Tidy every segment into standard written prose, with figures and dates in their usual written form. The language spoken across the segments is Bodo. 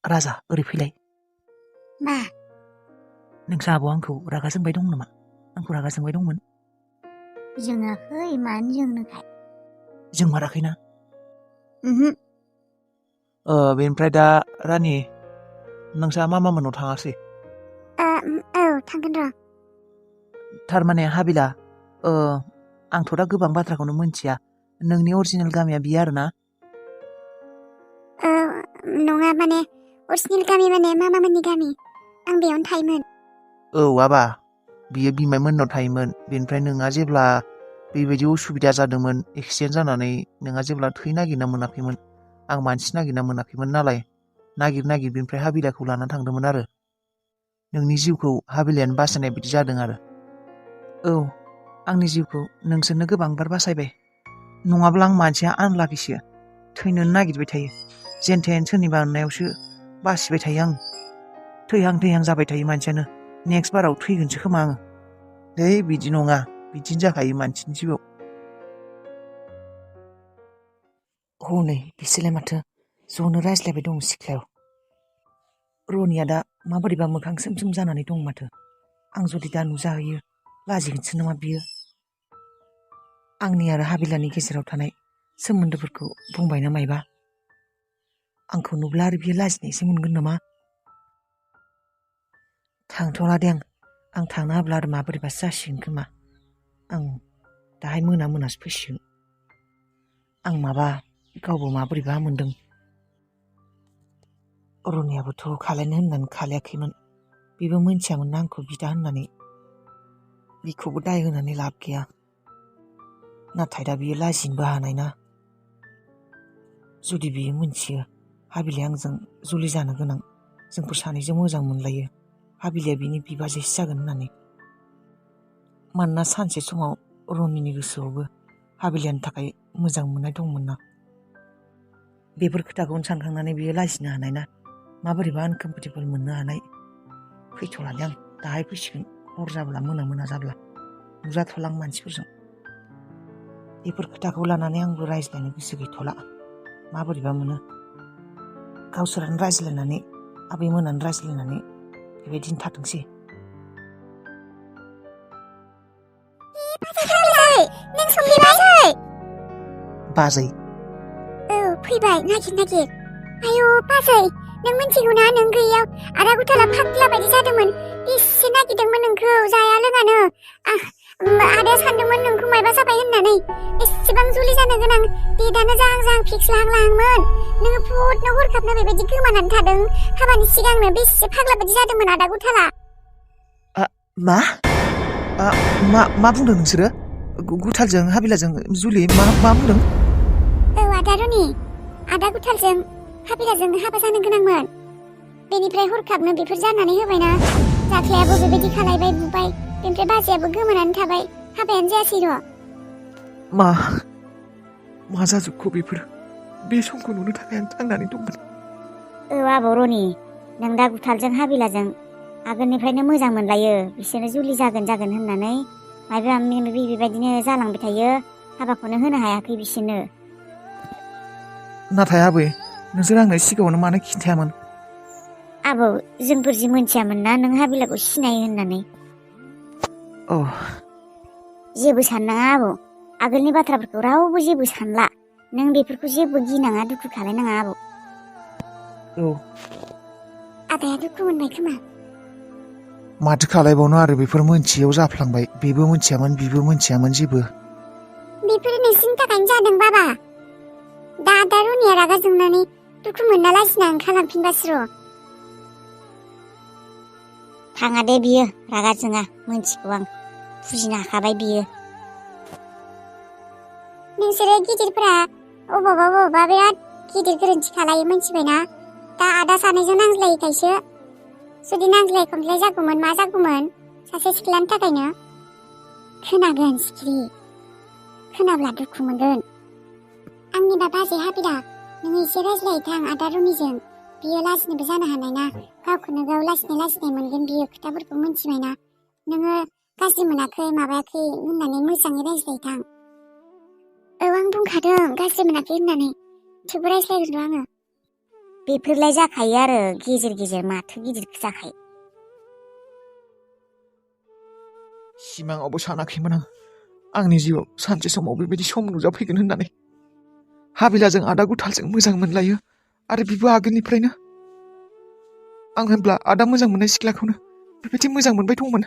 राजा ओरै फैलाय। मा? नोंसा आब'आ आंखौ रागा जोंबाय दं नामा? आंखौ रागा जोंबाय दंमोन। जोङाखै, मानो जोंनोखाय? जोंमाराखैना? ओहो। बेनिफ्राय दा रानि नोंसा मामा मोननाव थाङासै? औ थांगोन र'। थारमाने हाबिला आंथ' दा गोबां बाथ्राखौनो मोनथिया। नोंनि अरिजिनेल गामिया बियो आरोना? नङा माने अरिजिनेल गामि माने मामामोननि गामि। आं बेयावनो थायोमोन। औ आबा बियो बिमाय मोननाव थायोमोन। बेनिफ्राय नोंहा जेब्ला बेबायदि उसुबिदा जादोंमोन एक्सिडेन्ट जानानै नोंहा जेब्ला थै नागिरना मोनाखैमोन, आं मानसि नागिरना मोनाखैमोन नालाय नागिर बेनिफ्राय हाबिलाखौ लाना थांदोंमोन आरो नोंनि जिउखौ हाबिलायानो बासायनाय बिदि जादों आरो। औ आंनि जिउखौ नोंसोरनो गोबांबार बासायबाय। नङाब्ला आं मानसिया आनलाखिसो थैनोनो नागिरबाय थायो। जेनथेन सोरनिबा अननायावसो बासिबाय थायो आं। थैहां जाबाय थायो मानसियानो। नेक्स्ट बाराव थैगोनसो खोमा आङो। बिदि नङा, बिदिनो जाखायो मानसिनि जिउआव। हनै बिसोरलाय माथो ज'नो रायज्लायबाय दं सिख्लायाव। रनिया दा माबोरैबा मोखां सोम जानानै दं माथो। आं जुदि दा नुजाहैयो लाजिगोनसो नामा बियो? आंनि आरो हाबिलानि गेजेराव थानाय सोमोन्दोफोरखौ बुंबायना मायबा? आंखौ नुब्ला आरो बियो लाजिनायसो मोनगोन नामा? थांथ'ला दे आं थांनो हाब्ला आरो माबोरैबासो जासिगोन खोमा। आं दाहाय मोनासो फैसिगोन। आं माबा गावबो माबोरैबा मोनदों। रनियाबोथ' खालायनो होननानै खालायाखैमोन। बेबो मोनथियामोन आंखौ बिदा होननानै। बिखौबो दाय होनानै लाब गैया। नाथाय दा बियो लाजिनोबो हानाय ना। जुदि बियो मोनथियो हाबिलाया आंजों जुलि जानो गोनां, जोंफोर सानैजों मोजां मोनलायो, हाबिलाया बिनि बिबाजैसो जागोन होननानै। मानोना सानसे समाव रनिनि गोसोआवबो हाबिलानि थाखाय मोजां मोननाय दंमोन ना। बेफोर खोथाखौनो सानखांनानै बियो लाजिनो हानाय ना। माबोरैबा आनकमफर्टेबोल मोननो हानाय। फैथ'लादे आं दाहाय फैसिगोन। हर जाब्ला मोना जाब्ला नुजाथ'ला आं मानसिफोरजों। बेफोर खोथाखौ लानानै आंबो रायज्लायनो गोसो गैथ'ला। माबोरैबा मोनो। गावसोरानो रायज्लायनानै आबैमोनानो रायज्लायनानै बेबायदिनो थाथोंसै। नों समनि बाजै? बाजै? औ फैबाय नागिर। आयौ बाजै, नों मिथिगौना नों गैयैयाव आदा गुथाला फाग्ला बायदि जादोंमोन। बेसे नागिरदोंमोन नोंखौ जाया लोङानो। आदाया सानदोंमोन नोंखौ मायबा जाबाय होननानै। एसेबां जुलि जानो गोनां डेटआनो जाहां फिक्स लाहांमोन। नोङो फुदनो हरखाबनो बेबायदि गोमानानै थादों। हाबानि सिगांनो बेसे फाग्ला बायदि जादोंमोन आदा गुथाला। मा बुंदों नोंसोरो? गुथालजों हाबिलाजों जुलि मा बुंदों? औ आदा रनि, आदा गुथालजों हाबिलाजों हाबा जानो गोनांमोन। बेनिफ्राय हरखाबनो बेफोर जानानै होबायना। जाख्लायाबो बेबायदि खालायबाय बुबाय। बेनिफ्राय बाजैयाबो गोमानानै थाबाय। हाबायानो जायासै र'। मा जाजोबखो बेफोर? बे समखौ नुनो थाखाय आं थांनानै दंमोन। औ आब' रनि, नों दा गुथालजों हाबिलाजों आगोलनिफ्रायनो मोजां मोनलायो। बिसोरनो जुलि जागोन होननानै माबा बेबायदिनो जालांबाय थायो। हाबाखौनो होनो हायाखै बिसोरनो। नाथाय आबै, नोंसोर आंनो सिगाङावनो मानो खिन्थायामोन? आबौ, जोंफोर जि मोनथियामोन ना नों हाबिलाखौ सिनायो होननानै। जेबो साननाङा आबौ। आगोलनि बाथ्राफोरखौ रावबो जेबो सानला। नों बेफोरखौ जेबो गिनाङा, दुखु खालायनाङा आबौ। आदाया दुखु मोनबाय खोमा? माथो खालायबावनो आरो, बेफोर मोनथियैयाव जाफ्लांबाय। बेबो मोनथियामोन बिबो मोनथियामोन जेबो। बेफोरो नोंसिनि थाखायनो जादों बाबा। दा आदा रनिया रागा जोंनानै दुखु मोनना लाजिना ओंखारलांफिनबासो र'। थाङा दे बियो रागा जोङा, मोनथिगौ आं। बुजिनो हाखाबाय बियो। नोंसोरो गिदिरफोरा अबावबा बिराद गिदिर गोरोन्थि खालायो, मोनथिबायना? दा आदा सानैजों नांज्लायैखायसो। जुदि नांज्लाय खमज्लाय जागौमोन मा जागौमोन सासे सिख्लानि थाखायनो? खोनागोन सिखिरि, खोनाब्ला दुखु मोनगोन। आंनिबा बाजै हाबिला, नोङो एसे रायज्लायहैथां आदा रनिजों। बियो लाजिनोबो जानो हानाय ना। गावखौनो गाव लाजिनाय मोनगोन बियो। खोथाफोरखौ मोनथिबायना? नोङो गाज्रि मोनाखै माबायाखै होननानै मोजाङै रायज्लायहैथां। औ आं बुंखादों गाज्रि मोनाखै होननानै। थेवबो रायज्लायगोन र' आङो। बेफोरलाय जाखायो आरो गेजेर गेजेर माथो गिदिर जाखायो। सिमाङावबो सानाखैमोन आंनि जिउआव सानसे समाव बेबायदि सम नुजाफैगोन होननानै। हाबिलाजों आदा गुथालजों मोजां मोनलायो आरो बिबो आगोलनिफ्रायनो। आं होनब्ला आदा मोजां मोननाय सिख्लाखौनो बेबायदि मोजां मोनबाय दंमोन।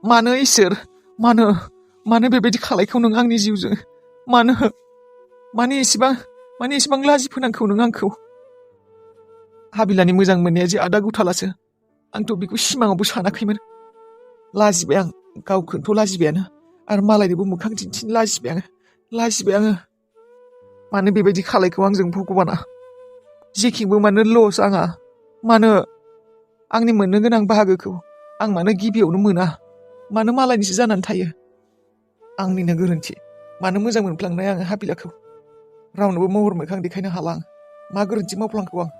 मानो इसोर, मानो बेबायदि खालायखौ नों आंनि जिउजों? मानो एसेबां लाजि फोनांखौ नों आंखौ? हाबिलानि मोजां मोननाया जे आदा गुथालासो, आंथ' बेखौ सिमाङावबो सानाखैमोन। लाजिबाय आं, गावखौनोथ' लाजिबायानो, आरो मालायनोबो मोखां दिन्थिनो लाजिबाय आङो। मानो बेबायदि खालायखौ आंजों भगबाना? जेखिबो मानो लस आंहा? मानो आंनि मोननो गोनां बाहागोखौ आं मानो गिबियावनो मोना? मानो मालायनिसो जानानै थायो? आंनिनो गोरोन्थि। मानो मोजां मोनफ्लांनाय आङो हाबिलाखौ रावनोबो महर मोखां देखायनो हाला आं। मा गोरोन्थि मावफ्लांखौ आं?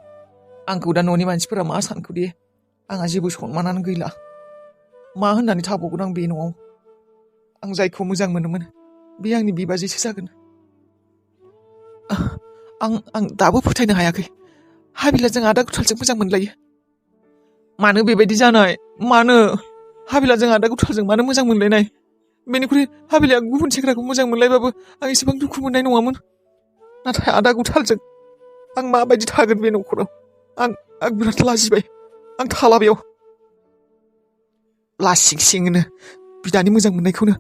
आंखौ दा न'नि मानसिफोरा मा सानखौ दे? आंहा जेबो सनमानानो गैला। मा होननानै थाबावगोन आं बे न'आव? आं जायखौ मोजां मोनोमोन बे आंनि बिबाजैसो जागोन। आं दाबो फोथायनो हायाखै हाबिलाजों आदा गुथालजों मोजां मोनलायो। मानो बेबायदि जानाय? मानो हाबिलाजों आदा गुथालजों मानो मोजां मोनलायनाय? बेनिख्रुइ हाबिलाया गुबुन सेंग्राखौ मोजां मोनलायबाबो आं एसेबां दुखु मोननाय नङामोन। नाथाय आदा गुथालजों आं माबायदि थागोन बे न'खराव? आं बिराद लाजिबाय। आं थाला बेयाव। लासिं सिंनो बिदानि मोजां मोननायखौनो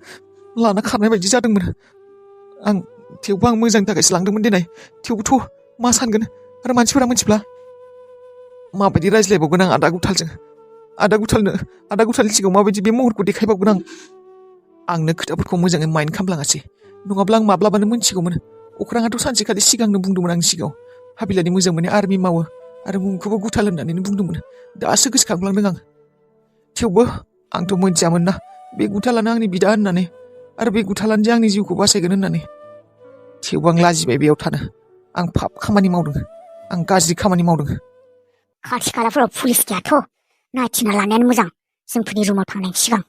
लाना खारनाय बायदि जादोंमोन आं। थेवबो आं मोजांनि थाखायसो लांदोंमोन देनाय। थेवबोथ' मा सानगोन आरो मानसिफोरा मिथिब्ला? माबायदि रायज्लायबावगोन आं आदा गुथालनि सिगाङाव माबायदि बे महरखौ देखायबावगोन आं? आंनो खोथाफोरखौ मोजाङै माइन्ड खालामलाङासै, नङाब्ला आं माब्लाबानो मोनथिगौमोन। अख्राङाथ' सानसेखालि सिगांनो बुंदोंमोन आंनि सिगाङाव हाबिलानि मोजां मोननाय आर्मि मावो आरो मुंखौबो गुथाल होननानैनो बुंदोंमोन। दासो गोसोखांफ्लांदों आं। थेवबो आंथ' मोनथियामोन ना बे गुथालानो आंनि बिदा होननानै, आरो बे गुथालानो जे आंनि जिउखौ बासायगोन होननानै। थेवबो आं लाजिबाय बेयाव थानो। आं पाप खामानि मावदों, आं गाज्रि खामानि मावदों। खाथि खालाफोराव पुलिस गैयाथ', नायथिना लानायानो मोजां जोंफोरनि रुमाव थांनायनि सिगां।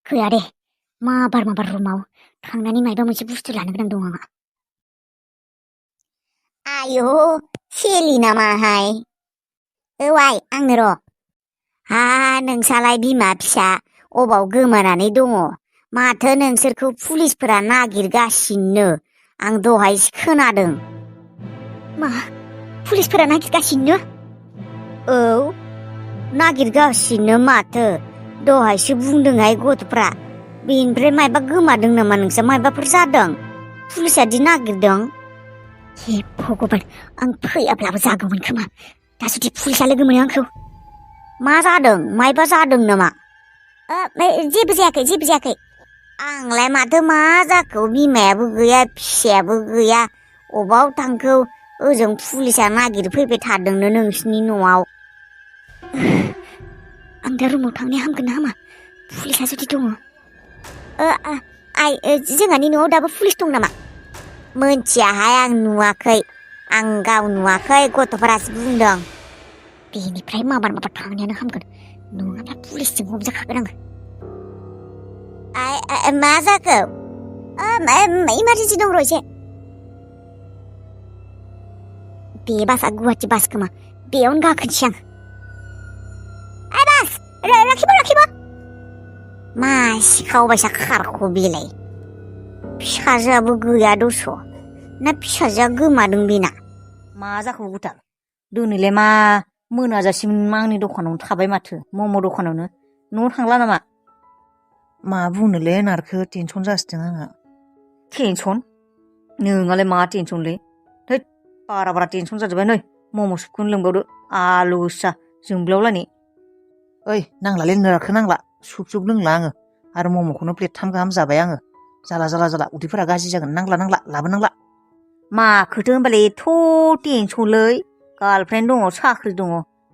गैया दे, माबार रुमाव थांनानै मायबा मोनसे बुस्थु लानो गोनां दं आंहा। आयौ सेलि नामाहाय? औ आइ, आंनो र'। हा नोंसालाय बिमा फिसा अबाव गोमानानै दङ? माथो नोंसोरखौ पुलिसफोरा नागिरगासिनो, आं दहायसो खोनादों। मा? पुलिसफोरा नागिरगासिनो? औ, नागिरगासिनो माथो। दहायसो बुंदोंहाय गथ'फ्रा। बेनिफ्राय मायबा गोमादों नामा नोंसा? मायबाफोर जादों? पुलिसादि नागिरदों? हे भगबान, आं फैयाब्लाबो जागौमोन खोमा दा जुदि पुलिसा लोगो मोनो आंखौ। मा जादों? मायबा जादों नामा? जेबो जायाखै। आंलाय माथो मा जाखो? बिमायाबो गैया, फिसायाबो गैया। अबाव थांखो? ओजों पुलिसा नागिरफैबाय थादोंनो नोंसिनि न'आव। आं दा रुमाव थांनाया हामगोन ना हामा? पुलिसा जुदि दङ। आइ, जोंहानि न'आव दाबो पुलिस दं नामा? मोनथियाहाय, आं नुवाखै। आं गाव नुवाखै, गथ'फोरासो बुंदों। बेनिफ्राय माबार थांनायानो हामगोन, नङाब्ला पुलिसजों हमजाखागोन आङो। मा जाखो? इमारजेन्सि दं र' एसे। बे बासआ गुवाहाटि बास खोमा, बेयावनो गाखोनोसै आं। बास राखिब'। मा सिखावबायसा खारखो बेलाय? फिसाजोआबो गैया दस', ना फिसाजोआ गोमादों बेना? मा जाखो गुथाल? दिनैलाय मा मोनाजासिम आंनि दखानावनो थाबाय माथो, मम' दखानावनो। न'आव थांला नामा? मा बुंनोलै नारखो, टेनसन जासिदों आंहा। टेनसन? नोंहालाय मा टेनसनलै? थैद, बारा टेनसन जाजोब्बाय। नै मम' सुपखौनो लोंबावदो, आलु गोसा जोंब्लावलायनाय। ओइ, नांलालै नारखो, नांला। सुप लोंला आङो, आरो मम'खौनो प्लेट 3 गाहाम जाबाय आङो। जाला उदैफोरा गाज्रि जागोन। नांला लाबोनांला। माखोथो होनबालाय एथ' टेनसनलै? गार्लफ्रेन्ड दङ, साख्रि दङ,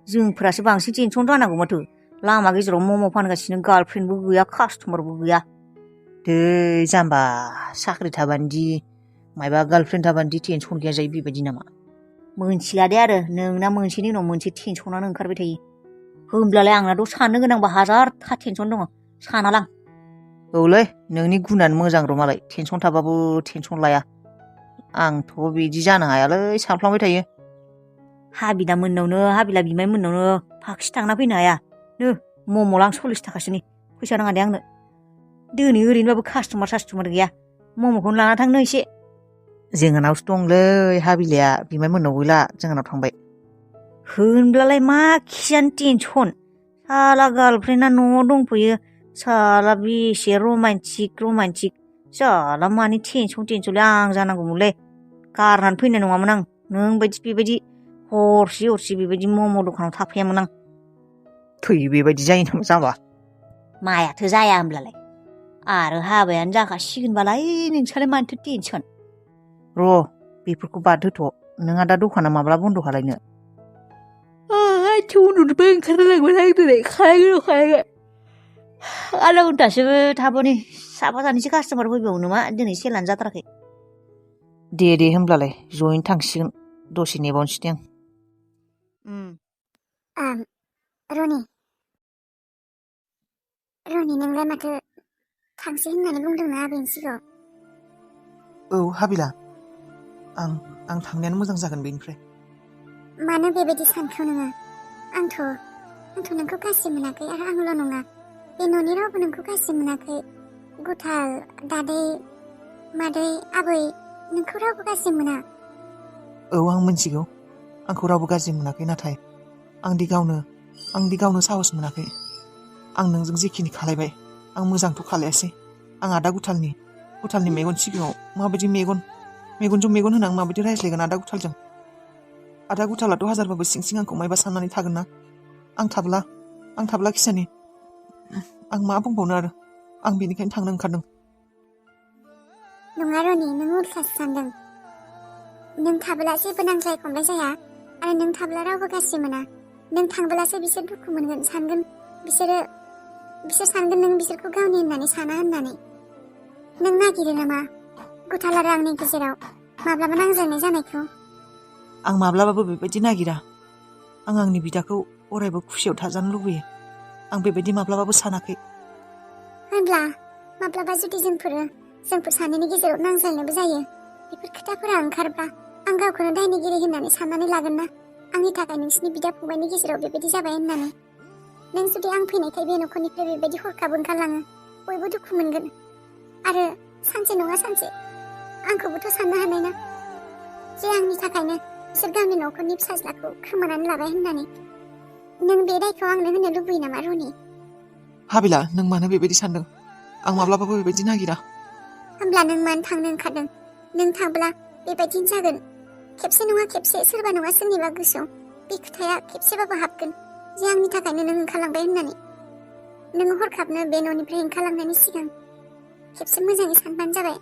जोंफोरासो बांसिन टेनसन जानांगौ माथो। लामा गेजेराव मम' फानगासिनो, गार्लफ्रेन्डबो गैया, कास्टमारबो गैया। दै जाम्बा, साख्रि थाबानोदि मायबा गार्लफ्रेन्ड थाबानोदि टेनसन गैया जायो बेबायदि नामा? मोनथिला दे आरो, नोंना मोनसेनि उनाव मोनसे टेनसनानो ओंखारबाय थायो। होमब्लालाय आंनाथ' साननो गोनांबा हाजारथा टेनसन दङ, सानालां। औलै, नोंनि गुनानो मोजां र' मालाय, टेनसन थाबाबो टेनसन लाया। आंथ' बिदि जानो हायालै, सानफ्लांबाय थायो। हाबिला बिमाय मोननावनो फाखि थांना फैनो हाया नो मम'ला आं 40 थाखासोनि फैसा नाङा दे आंनो दिनै ओरैनोबाबो कास्टमार गैया मम'खौनो लाना थांनो एसे जोंहानावसो दंलै हाबिलाया बिमाय मोननाव गैला जोंहानाव थांबाय होनब्लालाय मा खियानो टेनसन साला गार्लफ्रेन्डआ न'आव दंफैयो साला बेसे रमान्टिक साला मानि टेनसनलै आं जानांगौमोनलै गारनानै फैनाय नङामोन आं नों बायदि बेबायदि हरसे बेबायदि मम' दखानाव थाफैयामोन आं थै बेबायदि जायो नामा जाबा मायाथो जाया होनब्लालाय आरो हाबायानो जाखासिगोनबालाय नोंसालाय मानोथो टेनसन र' बेफोरखौ बाद होथ' नोंहा दा दखाना माब्ला बन्द' खालायनो उन्दुनोबो ओंखारलायलांबाय आं दिनै खालायगोन आधा घन्टासो थाबोनि साफा सानैसो कास्टमार फैबावो नामा दिनै सेलानो जाथाराखै दे होमब्लालाय जयैनो थांसिगोन दसे नेबावनोसै दे आं रनि नोंलाय माथो थांसै होननानै बुंदोंना आबैनि सिगाङाव औ हाबिला आं थांनायानो मोजां जागोन बेनिफ्राय मानो बेबायदि सानखो नोङो आंथ' नोंखौ गाज्रि मोनाखै आरो आंल' नङा बे न'नि रावबो नोंखौ गाज्रि मोनाखै गुथाल दादै मादै आबै नोंखौ रावबो गाज्रि मोना औ आं मिथिगौ आंखौ रावबो गाज्रि मोनाखै नाथाय आंदि गावनो साहस मोनाखै आं नोंजों जेखिनि खालायबाय आं मोजांथ' खालायासै आं आदा गुथालनि मेगन सिगाङाव माबायदि मेगनजों मेगन होना आं माबायदि रायज्लायगोन आदा गुथालाथ' हाजारबाबो सिं आंखौ मायबा साननानै थागोन ना आं थाब्ला खिसानि आं मा बुंबावनो आरो आं बेनिखायनो थांनो ओंखारदों नङा रनि नों उल्थासो सानदों नों थाब्ला जेबो नांज्लाय खमलाय जाया आरो नों थाब्ला रावबो गाज्रि मोना नों थांब्लासो बिसोर दुखु मोनगोन सानगोन बिसोर सानगोन नों बिसोरखौ गावनि होननानै साना होननानै नों नागिरो नामा गुथाल आरो आंनि गेजेराव माब्लाबा नांज्लायनाय जानायखौ आं माब्लाबाबो बेबायदि नागिरा आं आंनि बिदाखौ अरायबो खुसियाव थाजानो लुबैयो आं बेबायदि माब्लाबाबो सानाखै होनब्ला माब्लाबा जुदि जोंफोर सानैनि गेजेराव नांज्लायनोबो जायो बेफोर खोथाफोरा ओंखारब्ला आं गावखौनो दायनिगिरि होननानै साननानै लागोन ना आंनि थाखाय नोंसिनि बिदा फंबायनि गेजेराव बेबायदि जाबाय होननानै नों जुदि आं फैनायखाय बे न'खरनिफ्राय बेबायदि हरखाब ओंखारलाङो बयबो दुखु मोनगोन आरो सानसे नङा सानसे आंखौबोथ' साननो हानाय ना जे आंनि थाखायनो बिसोर गावनि न'खरनि फिसाज्लाखौ खोमानानै लाबाय होननानै नों बे दायखौ आंनो होनो लुबैयो नामा रनि हाबिला नों मानो बेबायदि सानदों आं माब्लाबाबो बेबायदि नागिरा होमब्ला नों मानो थांनो ओंखारदों नों थांब्ला बेबायदिनो जागोन खेबसे नङा खेबसे सोरबा नङा सोरनिबा गोसोआव बे खोथाया खेबसेबाबो हाबगोन जे आंनि थाखायनो नों ओंखारलांबाय होननानै नों हरखाबनो बे न'निफ्राय ओंखारलांनायनि सिगां खेबसे मोजाङै सानबानो जाबाय